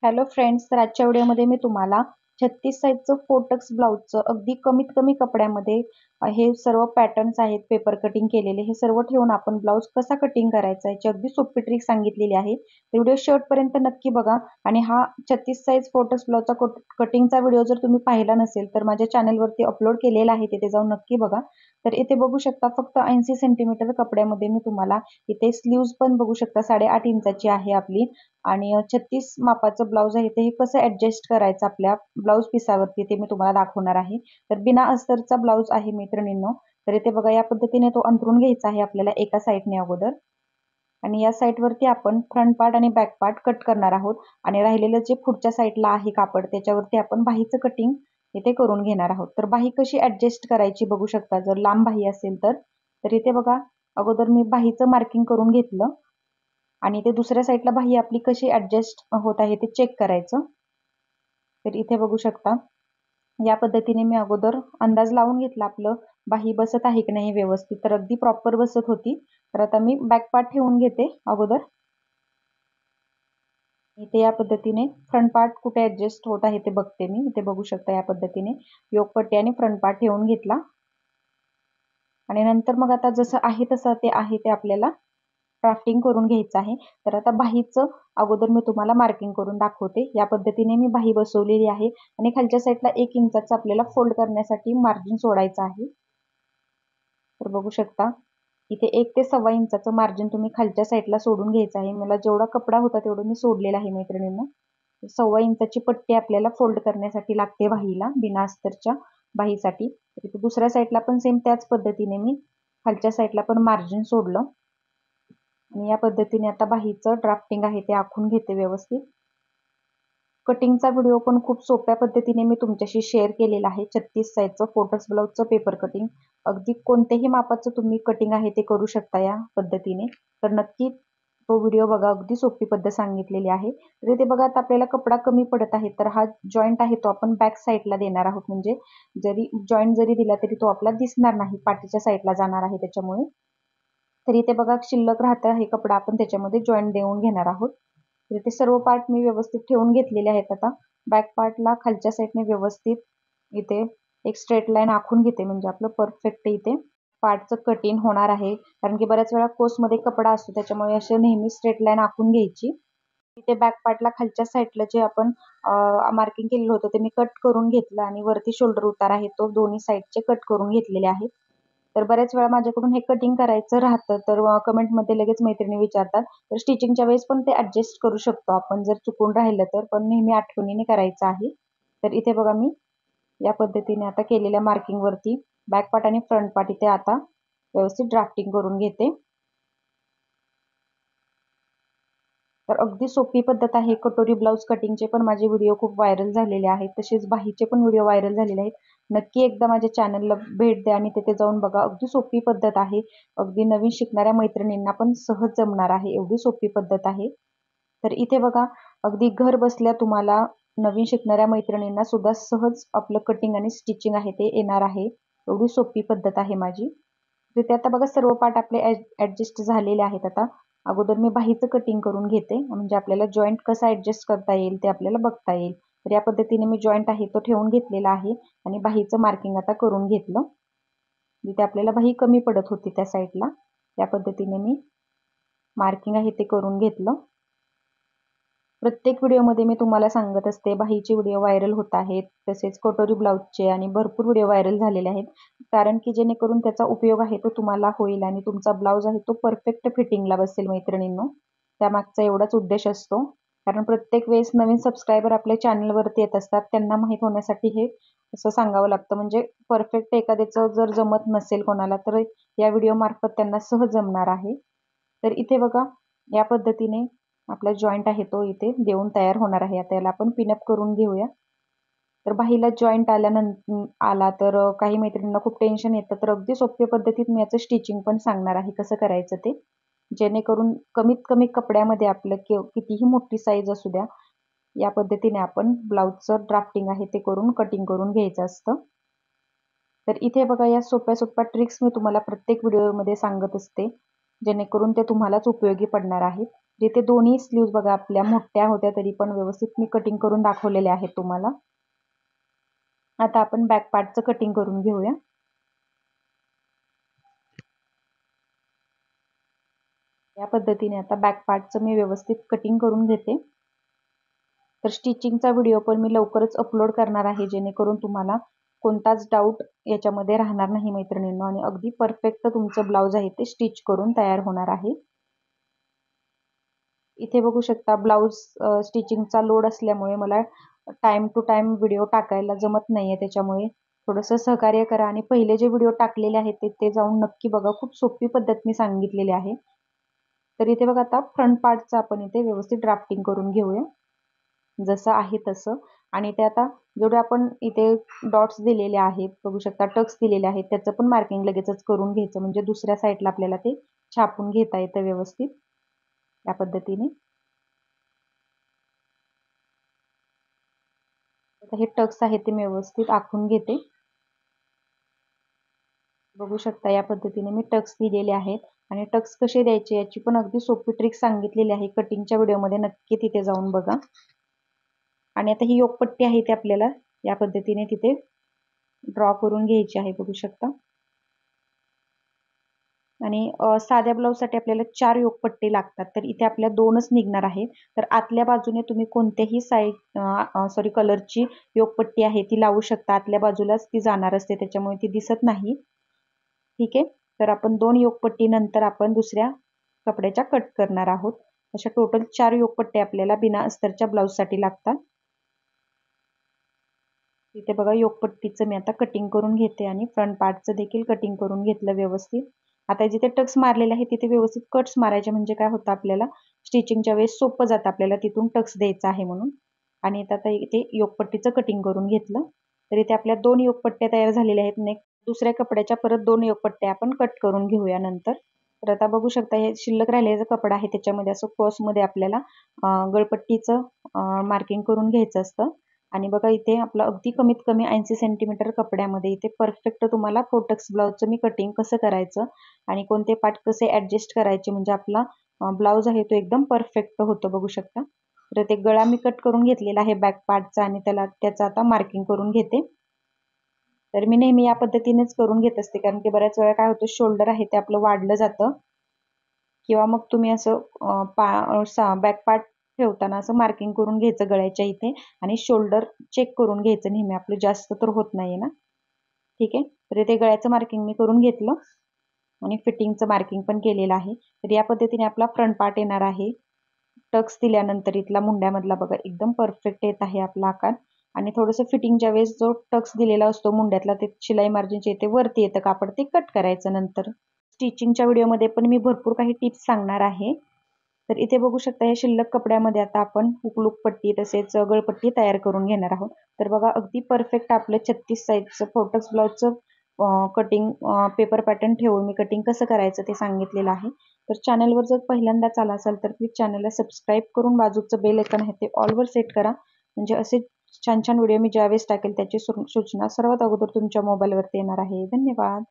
Hello friends, तर आजच्या व्हिडिओमध्ये मी तुम्हाला 36 साईजचं फोटक्स ब्लाउजचं अगदी कमीत कमी कपड्यामध्ये हे सर्व पॅटर्न्स आहेत पेपर कटिंग केलेले, हे सर्व ठेवून आपण ब्लाउज कसा कटिंग करायचा याची अगदी सोपी ट्रिक सांगितलेली आहे. व्हिडिओ शेवटपर्यंत नक्की बघा. आणि हा 36 साईज फोटक्स ब्लाउजचा कटिंगचा व्हिडिओ जर तुम्ही पाहिला नसेल तर माझ्या चॅनलवरती अपलोड केलेला आहे, तिथे जाऊन नक्की बघा. तर इथे बघू शकता फक्त 80 सेंटीमीटर कपड्यामध्ये मी तुम्हाला इथे स्लीव्ज पण बघू शकता 8.5 इंचाची आहे आपली. आणि 36 मापाचं ब्लाउज आहे ते हे कसं ऍडजस्ट करायचं आपल्या ब्लाउज पिसावरती ते मी तुम्हाला दाखवणार आहे. तर बिना अस्तरचा ब्लाउज आहे मैत्रिणींनो. तर इथे बघा या पद्धतीने तो अंथरून घ्यायचा आहे आपल्याला एका साईडने अगोदर. आणि या साईडवरती आपण फ्रंट पार्ट आणि बॅक पार्ट कट करणार आहोत. आणि राहिलेलं जे पुढच्या साईडला आहे कापड त्याच्यावरती आपण बाहीचं कटिंग इथे करून घेणार आहोत. तर बाही कशी ऍडजस्ट करायची बघू शकता. जर लांब बाही असेल तर इथे बघा अगोदर मी बाहीचं मार्किंग करून घेतलं. आणि ते दुसऱ्या साईडला बाही आपली कशी ऍडजस्ट होत आहे ते चेक करायचं. तर इथे बघू शकता या पद्धतीने मी अगोदर अंदाज लावून घेतला आपलं बाही बसत आहे की नाही व्यवस्थित. तर अगदी प्रॉपर बसत होती. तर आता मी बॅक पार्ट ठेवून घेते अगोदर. इथे या पद्धतीने फ्रंट पार्ट कुठे ऍडजस्ट होत आहे ते बघते मी. इथे बघू शकता या पद्धतीने योगपट्टी आणि फ्रंट पार्ट ठेवून घेतला. आणि नंतर मग आता जसं आहे तसं ते आहे ते आपल्याला ड्राफ्टिंग करून घ्यायचं आहे. तर आता बाहीचं अगोदर मी तुम्हाला मार्किंग करून दाखवते. या पद्धतीने मी बाही बसवलेली आहे. आणि खालच्या साईडला 1 इंचाचं आपल्याला फोल्ड करण्यासाठी मार्जिन सोडायचं आहे. तर बघू शकता इथे 1 ते 1.25 इंचाचं मार्जिन तुम्ही खालच्या साईडला सोडून घ्यायचं आहे. मला जेवढा कपडा होता तेवढं मी सोडलेला आहे मैत्रिणींनो. 1.25 इंचाची पट्टी आपल्याला फोल्ड करण्यासाठी लागते बाहीला बिना अस्तरच्या बाहीसाठी. तर दुसऱ्या साईडला पण सेम त्याच पद्धतीने मी खालच्या साईडला पण मार्जिन सोडलं. आणि या पद्धतीने आता बाहीचं ड्राफ्टिंग आहे ते आखून घेते व्यवस्थित. कटिंगचा व्हिडिओ पण खूप सोप्या पद्धतीने मी तुमच्याशी शेअर केलेला आहे. 36 साईजचं फोटक्स ब्लाउजचं पेपर कटिंग अगदी कोणत्याही मापाचं तुम्ही कटिंग आहे ते करू शकता या पद्धतीने. तर नक्की तो व्हिडिओ बघा. अगदी सोपी पद्धत सांगितलेली आहे. तर इथे बघा आता आपल्याला कपडा कमी पडत आहे तर हा जॉईंट आहे तो आपण बॅक साईडला देणार आहोत. म्हणजे जॉईंट जरी दिला तरी तो आपला दिसणार नाही, पाठीच्या साईडला जाणार आहे त्याच्यामुळे. तर इथे बघा शिल्लक राहतं हे कपडा आपण त्याच्यामध्ये जॉईंट देऊन घेणार आहोत. तर इथे सर्व पार्ट मी व्यवस्थित ठेवून घेतलेले आहेत. आता बॅक पार्टला खालच्या साईडने व्यवस्थित इथे एक स्ट्रेट लाईन आखून घेते. म्हणजे आपलं परफेक्ट इथे पार्टचं कटिंग होणार आहे. कारण की बऱ्याच वेळा कोसमध्ये कपडा असतो त्याच्यामुळे असे नेहमी स्ट्रेट लाईन आखून घ्यायची. इथे बॅक पार्टला खालच्या साईडला जे आपण मार्किंग केलेलं होतं ते मी कट करून घेतलं. आणि वरती शोल्डर उतार आहे तो दोन्ही साईडचे कट करून घेतलेले आहेत. तर बऱ्याच वेळा माझ्याकडून हे कटिंग करायचं राहतं तर कमेंटमध्ये लगेच मैत्रिणी विचारतात. तर स्टिचिंगच्या वेळेस पण ते ऍडजस्ट करू शकतो आपण जर चुकून राहिलं तर. पण नेहमी आठवणीने करायचं आहे. तर इथे बघा मी या पद्धतीने आता केलेल्या मार्किंग वरती बॅक पार्ट आणि फ्रंट पार्ट इथे आता व्यवस्थित ड्राफ्टिंग करून घेते. तर अगदी सोपी पद्धत आहे. कटोरी ब्लाउज कटिंगचे पण माझे व्हिडिओ खूप व्हायरल झालेले आहेत. तसेच बाहीचे पण व्हिडिओ व्हायरल झालेले आहेत. नक्की एकदा माझ्या चॅनलला भेट द्या आणि तिथे जाऊन बघा. अगदी सोपी पद्धत आहे. अगदी नवीन शिकणाऱ्या मैत्रिणींना पण सहज जमणार आहे, एवढी सोपी पद्धत आहे. तर इथे बघा अगदी घर बसल्या तुम्हाला नवीन शिकणाऱ्या मैत्रिणींना सुद्धा सहज आपलं कटिंग आणि स्टिचिंग आहे ते येणार आहे. एवढी सोपी पद्धत आहे माझी. तिथे आता बघा सर्व पार्ट आपले ऍडजस्ट झालेले आहेत. आता अगोदर मी बाहीचं कटिंग करून घेते. म्हणजे आपल्याला जॉईंट कसा ऍडजस्ट करता येईल ते आपल्याला बघता येईल. तर या पद्धतीने मी जॉईंट आहे तो ठेवून घेतलेला आहे. आणि बाहीचं मार्किंग आता करून घेतलं. जिथे आपल्याला बाही कमी पडत होती त्या साईडला त्या पद्धतीने मी मार्किंग आहे ते करून घेतलं. प्रत्येक व्हिडिओमध्ये मी तुम्हाला सांगत असते बाहीचे व्हिडिओ व्हायरल होत आहेत. तसेच कटोरी ब्लाउजचे आणि भरपूर व्हिडिओ व्हायरल झालेले आहेत. कारण की जेणेकरून त्याचा उपयोग आहे तो तुम्हाला होईल आणि तुमचा ब्लाउज आहे तो परफेक्ट फिटिंगला बसेल मैत्रिणींनो. त्यामागचा एवढाच उद्देश असतो. कारण प्रत्येक वेळेस नवीन सबस्क्रायबर आपल्या चॅनलवरती येत असतात. त्यांना माहीत होण्यासाठी हे असं सांगावं लागतं. म्हणजे परफेक्ट एखाद्याचं जर जमत नसेल कोणाला तर या व्हिडिओ मार्फत त्यांना सहज जमणार आहे. तर इथे बघा या पद्धतीने आपला जॉईंट आहे तो इथे देऊन तयार होणार आहे. आता याला आपण पिनअप करून घेऊया. तर बाहीला जॉईंट आला तर काही मैत्रिणींना खूप टेन्शन येतं. तर अगदी सोप्या पद्धतीत मी याचं स्टिचिंग पण सांगणार आहे कसं करायचं ते. जेणेकरून कमीत कमी कपड्यामध्ये आपलं कितीही मोठी साईज असू द्या या पद्धतीने आपण ब्लाउजचं ड्राफ्टिंग आहे ते करून कटिंग करून घ्यायचं असतं. तर इथे बघा या सोप्या सोप्या ट्रिक्स मी तुम्हाला प्रत्येक व्हिडिओमध्ये सांगत असते. जेणेकरून ते तुम्हालाच उपयोगी पडणार आहेत. जिथे दोन्ही स्लीव्ज बघा आपल्या मोठ्या होत्या तरी पण व्यवस्थित मी कटिंग करून दाखवलेले आहे तुम्हाला. आता आपण बॅक पार्टचं कटिंग करून घेऊया. या पद्धतीने आता बॅक पार्टचं मी व्यवस्थित कटिंग करून घेते. तर स्टिचिंगचा व्हिडिओ पण मी लवकरच अपलोड करणार आहे, जेणेकरून तुम्हाला कोणताच डाऊट याच्यामध्ये राहणार नाही मैत्रिणींनो, आणि अगदी परफेक्ट तुमचं ब्लाऊज आहे ते स्टिच करून तयार होणार आहे. इथे बघू शकता ब्लाऊज स्टिचिंगचा लोड असल्यामुळे मला टाइम टू टाइम व्हिडिओ टाकायला जमत नाहीये, त्याच्यामुळे थोडंसं सहकार्य करा आणि पहिले जे व्हिडिओ टाकलेले आहेत ते जाऊन नक्की बघा. खूप सोपी पद्धत मी सांगितलेली आहे. तर इथे बघा आता फ्रंट पार्टचं आपण इथे व्यवस्थित ड्राफ्टिंग करून घेऊया जसं आहे तसं. आणि ते आता जेवढे आपण इथे डॉट्स दिलेले आहेत बघू शकता, टक्स दिलेले आहेत, त्याचं पण मार्किंग लगेचच करून घ्यायचं, म्हणजे दुसऱ्या साईडला आपल्याला ते छापून घेता येतं व्यवस्थित या पद्धतीने. आता हे टक्स आहे ते मी व्यवस्थित आखून घेते. बघू शकता या पद्धतीने मी टक्स दिलेले आहेत, आणि टक्स कसे द्यायचे याची पण अगदी सोपी ट्रिक सांगितलेली आहे कटिंगच्या व्हिडिओमध्ये, नक्की तिथे जाऊन बघा. आणि आता ही योकपट्टी आहे ती आपल्याला या पद्धतीने तिथे ड्रॉ करून घ्यायची आहे बघू शकता. आणि साध्या ब्लाऊजसाठी आपल्याला 4 योकपट्टी लागतात, तर इथे आपल्या 2च निघणार आहे. तर आतल्या बाजूने तुम्ही कोणत्याही साईड कलरची योकपट्टी आहे ती लावू शकता. आतल्या बाजूलाच ती जाणार असते, त्याच्यामुळे ती दिसत नाही. ठीक आहे. तर आपण 2 योकपट्टी नंतर आपण दुसऱ्या कपड्याच्या कट करणार आहोत. अशा टोटल 4 योकपट्टी आपल्याला बिना अस्तरच्या ब्लाऊजसाठी लागतात. इथे बघा योकपट्टीचं मी आता कटिंग करून घेते आणि फ्रंट पार्टचं देखील कटिंग करून घेतलं व्यवस्थित. आता जिथे टक्स मारलेले आहे तिथे व्यवस्थित कट्स मारायचे, म्हणजे काय होतं आपल्याला स्टिचिंगच्या वेळेस सोपं जातं आपल्याला तिथून टक्स द्यायचा आहे म्हणून. आणि आता इथे योकपट्टीचं कटिंग करून घेतलं. तर इथे आपल्या 2 योकपट्ट्या तयार झालेल्या आहेत. नेक्स्ट दुसऱ्या कपड्याच्या परत 2 योकपट्ट्या आपण कट करून घेऊया नंतर. तर आता बघू शकता हे शिल्लक राहिलेला कपडा आहे, त्याच्यामध्ये असं क्रॉसमध्ये आपल्याला गळपट्टीचं मार्किंग करून घ्यायचं असतं. आणि बघा इथे आपलं अगदी कमीत कमी 80 सेंटीमीटर कपड्यामध्ये इथे परफेक्ट तुम्हाला 4 टक्स ब्लाऊजचं मी कटिंग कसं करायचं आणि कोणते पार्ट कसे ऍडजस्ट करायचे, म्हणजे आपला ब्लाऊज आहे तो एकदम परफेक्ट होतो बघू शकता. तर ते गळा मी कट करून घेतलेला आहे बॅक पार्टचा, आणि त्याचं आता मार्किंग करून घेते. तर मी नेहमी या पद्धतीनेच करून घेत असते, कारण की बऱ्याच वेळा काय होतं शोल्डर आहे ते आपलं वाढलं जातं, किंवा मग तुम्ही असं बॅक पार्ट ठेवताना असं मार्किंग करून घ्यायचं गळ्याच्या इथे, आणि शोल्डर चेक करून घ्यायचं नेहमी, आपलं जास्त तर होत नाहीये ना. ठीक आहे. तर इथे गळ्याचं मार्किंग मी करून घेतलं आणि फिटिंगचं मार्किंग पण केलेलं आहे. तर या पद्धतीने आपला फ्रंट पार्ट येणार आहे. टक्स दिल्यानंतर इथला मुंड्यामधला बघा एकदम परफेक्ट येत आहे आपला आकार. आणि थोडंसं फिटिंगच्या वेळेस जो टक्स दिलेला असतो मुंड्यातला ते शिलाई मार्जिनच्या इथे वरती येतं कापड, ते कट करायचं नंतर. स्टिचिंगच्या व्हिडिओमध्ये पण मी भरपूर काही टिप्स सांगणार आहे. तर इथे बघू शकता या शिल्लक कपड्यामध्ये आता आपण हुक पट्टी तसेच गळपट्टी तयार करून घेणार आहोत. तर बघा अगदी परफेक्ट आपलं 36 साईजचं 4 टक्स ब्लाऊजचं कटिंग पेपर पॅटर्न ठेवून मी कटिंग कसं करायचं ते सांगितलेलं आहे. तर चॅनलवर जर पहिल्यांदाच आला असाल तर प्लीज चॅनलला सबस्क्राईब करून बाजूचं बेल आयकॉन आहे ते ऑलवर सेट करा, म्हणजे असे छान छान व्हिडिओ मी ज्यावेळेस टाकेल त्याची सूचना सर्वात अगोदर तुमच्या मोबाईलवरती येणार आहे. धन्यवाद.